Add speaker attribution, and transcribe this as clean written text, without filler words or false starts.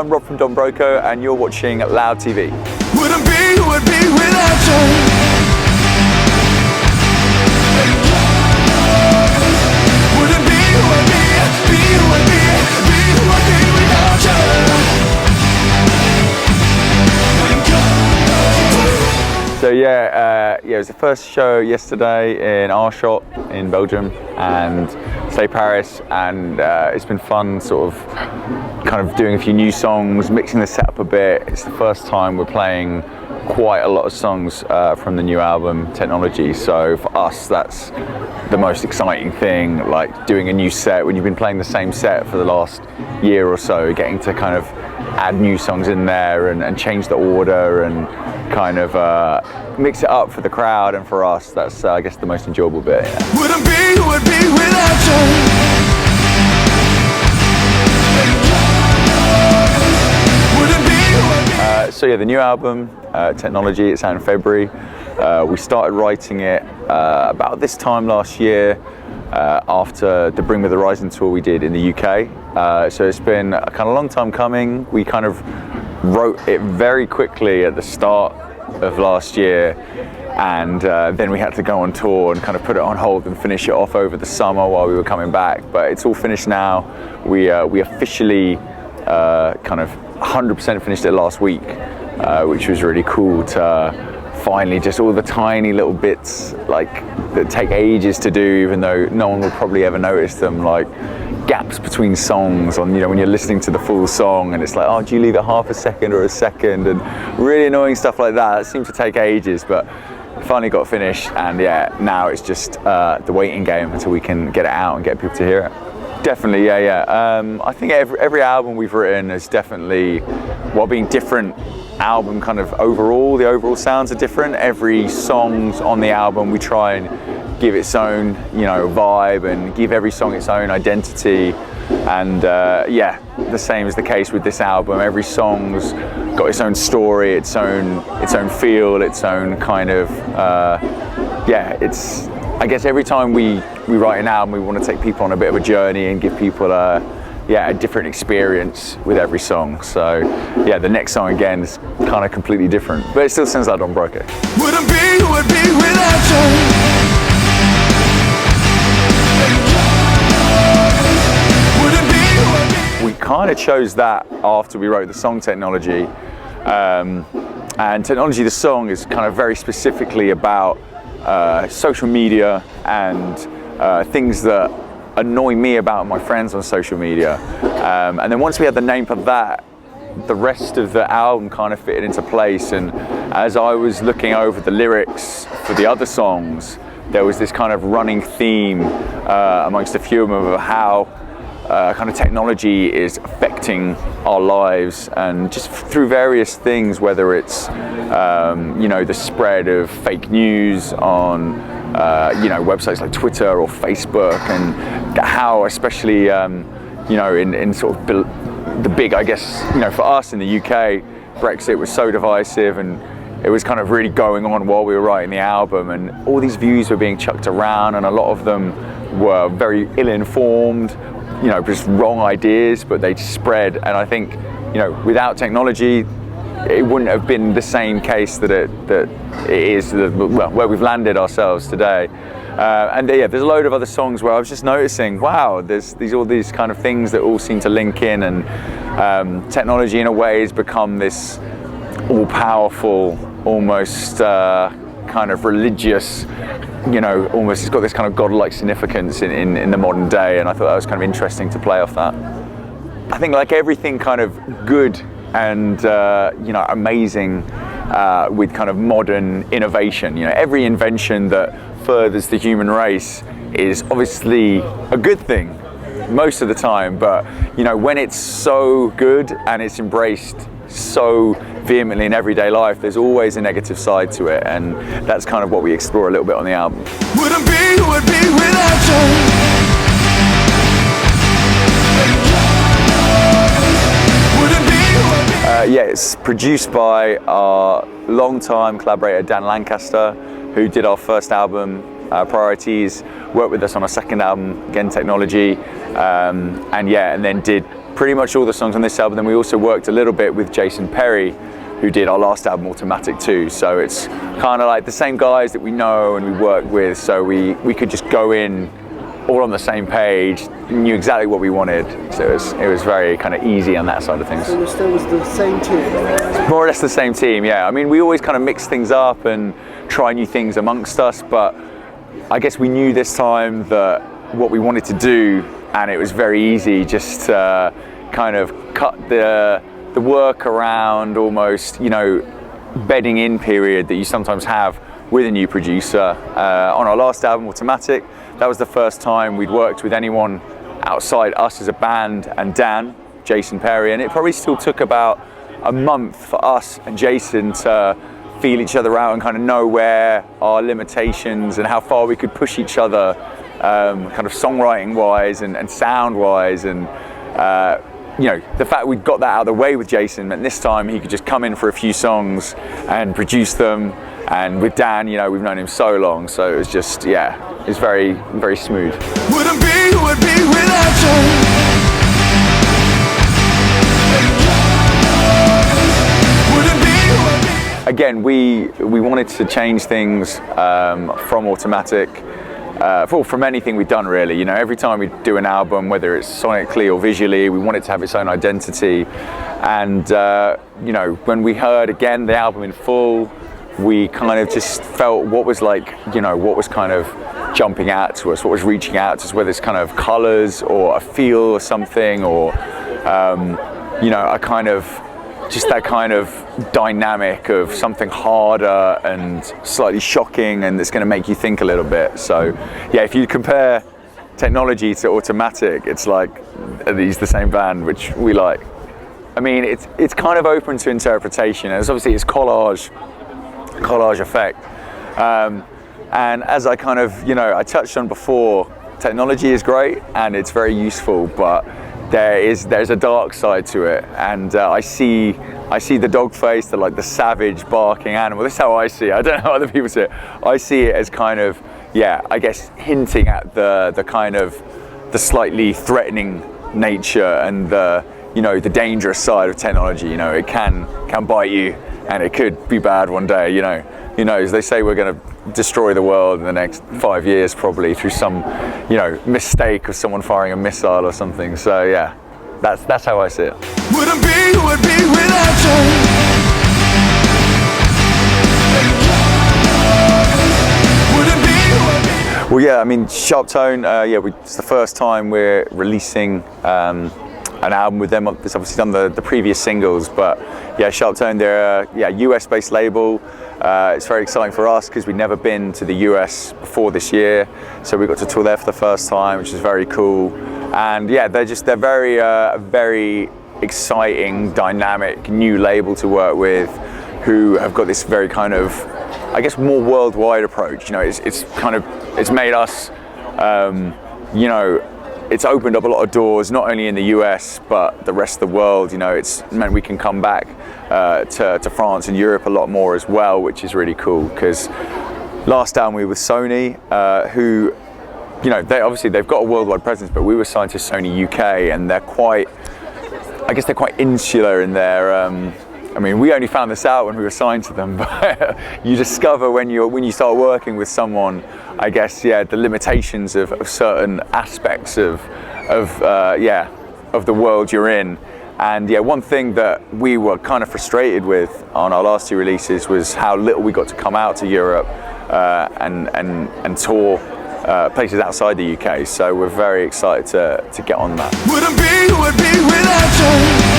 Speaker 1: I'm Rob from Don Broco, and you're watching Loud TV.
Speaker 2: Wouldn't be who I'd be without you. Wouldn't be who I'd be who I'd be who I'd be without you.
Speaker 1: So yeah, it was the first show yesterday in our shop in Belgium and Stay Paris, and it's been fun sort of kind of doing a few new songs, mixing the setup a bit. It's the first time we're playing quite a lot of songs from the new album Technology, so for us that's the most exciting thing, like doing a new set when you've been playing the same set for the last year or so, getting to kind of add new songs in there and change the order and kind of mix it up for the crowd, and for us that's I guess the most enjoyable bit. Yeah.
Speaker 2: Wouldn't be who I'd be without you.
Speaker 1: So yeah, the new album, Technology, it's out in February. We started writing it about this time last year after the Bring Me the Horizon tour we did in the UK. So it's been a kind of long time coming. We kind of wrote it very quickly at the start of last year, and then we had to go on tour and kind of put it on hold and finish it off over the summer while we were coming back. But it's all finished now. We officially kind of 100% finished it last week, which was really cool to finally just all the tiny little bits like that take ages to do, even though no one will probably ever notice them, like gaps between songs on, you know, when you're listening to the full song and it's like, oh, do you leave it half a second or a second, and really annoying stuff like that. It seemed to take ages, but finally got finished, and yeah, now it's just the waiting game until we can get it out and get people to hear it. Definitely, yeah. I think every album we've written is definitely, while being different album kind of overall, the overall sounds are different. Every song's on the album, we try and give its own, you know, vibe and give every song its own identity. And yeah, the same is the case with this album. Every song's got its own story, its own feel, its own kind of, yeah, it's, I guess every time we write an album, we want to take people on a bit of a journey and give people a different experience with every song. So yeah, the next song again is kind of completely different, but it still sounds like Don Broco.
Speaker 2: Wouldn't be who I'd be without you. Wouldn't be who I'd be.
Speaker 1: We kind of chose that after we wrote the song Technology, and Technology, the song, is kind of very specifically about social media and things that annoy me about my friends on social media. And then once we had the name for that, the rest of the album kind of fitted into place. And as I was looking over the lyrics for the other songs, there was this kind of running theme amongst a few of them of how kind of technology is affecting our lives, and just through various things, whether it's you know, the spread of fake news on you know, websites like Twitter or Facebook, and how especially you know, in sort of the big, I guess, you know, for us in the UK, Brexit was so divisive, and it was kind of really going on while we were writing the album, and all these views were being chucked around, and a lot of them were very ill-informed, you know, just wrong ideas, but they spread. And I think, you know, without technology, it wouldn't have been the same case that it is, well, where we've landed ourselves today. And yeah, there's a load of other songs where I was just noticing, wow, there's all these kind of things that all seem to link in, and technology in a way has become this all-powerful, almost kind of religious, you know, almost, it's got this kind of godlike significance in the modern day, and I thought that was kind of interesting to play off that. I think like everything kind of good and you know, amazing with kind of modern innovation, you know, every invention that furthers the human race is obviously a good thing most of the time, but you know, when it's so good and it's embraced so vehemently in everyday life, there's always a negative side to it, and that's kind of what we explore a little bit on the album.
Speaker 2: Wouldn't be who I'd be without you.
Speaker 1: Yeah, it's produced by our long-time collaborator Dan Lancaster, who did our first album, Priorities, worked with us on our second album, again Technology, and then did pretty much all the songs on this album. Then we also worked a little bit with Jason Perry, who did our last album, Automatic, too. So it's kind of like the same guys that we know and we work with, so we could just go in all on the same page, knew exactly what we wanted. So it was very kind of easy on that side of things.
Speaker 3: So it still was the same team?
Speaker 1: More or less the same team, yeah. I mean, we always kind of mix things up and try new things amongst us, but I guess we knew this time that what we wanted to do, and it was very easy just to kind of cut the work around almost, you know, bedding in period that you sometimes have with a new producer. On our last album, Automatic, that was the first time we'd worked with anyone outside us as a band and Dan, Jason Perry, and it probably still took about a month for us and Jason to feel each other out and kind of know where our limitations and how far we could push each other, kind of songwriting wise and sound wise, and you know, the fact we'd got that out of the way with Jason meant this time he could just come in for a few songs and produce them. And with Dan, you know, we've known him so long, so it was just, yeah, it's very, very smooth.
Speaker 2: Wouldn't be who would be without you.
Speaker 1: Again, we wanted to change things from Automatic, from anything we'd done really. You know, every time we do an album, whether it's sonically or visually, we want it to have its own identity. And you know, when we heard again the album in full, we kind of just felt what was like, you know, what was kind of jumping out to us, what was reaching out to us, whether it's kind of colors or a feel or something, or you know, a kind of just that kind of dynamic of something harder and slightly shocking and it's going to make you think a little bit. So yeah, if you compare Technology to Automatic, it's like, are these the same band, which we like. I mean, it's kind of open to interpretation. It's obviously it's collage effect. And as I kind of, you know, I touched on before, Technology is great and it's very useful, but there's a dark side to it, and I see the dog face, the savage barking animal. This is how I see it. I don't know how other people see it. I see it as kind of, yeah, I guess hinting at the kind of the slightly threatening nature and the, you know, the dangerous side of technology. You know, it can bite you and it could be bad one day. You know, who knows? They say we're going to destroy the world in the next 5 years probably through some, you know, mistake of someone firing a missile or something. So yeah, that's how I see it.
Speaker 2: Wouldn't be who would be without you.
Speaker 1: Well, yeah, I mean, Sharpstone, it's the first time we're releasing an album with them. It's obviously done the previous singles, but yeah, Sharpstone, they're a US-based label. It's very exciting for us because we've never been to the US before this year, so we got to tour there for the first time, which is very cool. And yeah, they're very exciting, dynamic, new label to work with, who have got this very kind of, I guess, more worldwide approach. You know, it's made us, you know, it's opened up a lot of doors, not only in the US, but the rest of the world. You know, it's meant we can come back to France and Europe a lot more as well, which is really cool, because last album we were with Sony, who, you know, they've got a worldwide presence, but we were signed to Sony UK, and they're quite insular in their, I mean, we only found this out when we were signed to them, but you discover when you start working with someone, I guess, yeah, the limitations of certain aspects of the world you're in. And yeah, one thing that we were kind of frustrated with on our last two releases was how little we got to come out to Europe and tour places outside the UK. So we're very excited to get on that.
Speaker 2: Wouldn't be who would be without you.